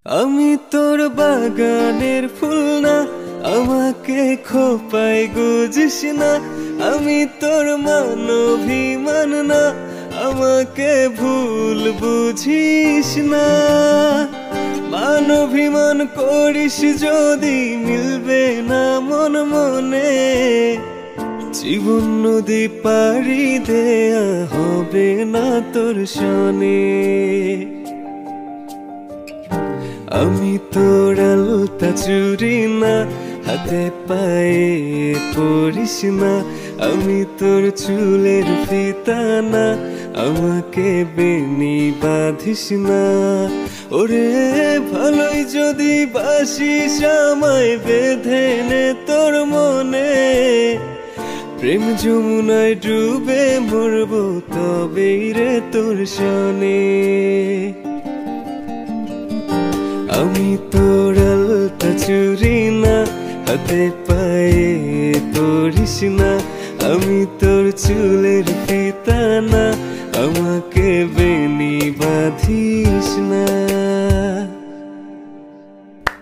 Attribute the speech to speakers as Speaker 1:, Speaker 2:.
Speaker 1: আমি তোর বাগানের ফুল না, আমাকে খোপায় গুজিস না। আমি তোর মানভিমান না, আমাকে ভুল বুঝিস না। মানভিমান করিস যদি মিলবে না মন মনে, জীবন নদী পাড়ি দেয়া হবে না তোর সনে। আমি তোর আলতা চুরি না, হাতে পায়ে পড়িস না। আমি তোর চুলের ফিতা না, আমাকে বেনি বাঁধিস না। ওরে ভালোই যদি বাসিস আমায় বেঁধে নে তোর মনে। প্রেম যমুনায় ডুবে মরবো তবেই রে তোর সনে। আমি তোর আলতা চুরি না, হাতে পায়ে পড়িস না। আমি তোর চুলের ফিতা না, আমাকে বেনি বাঁধিস না।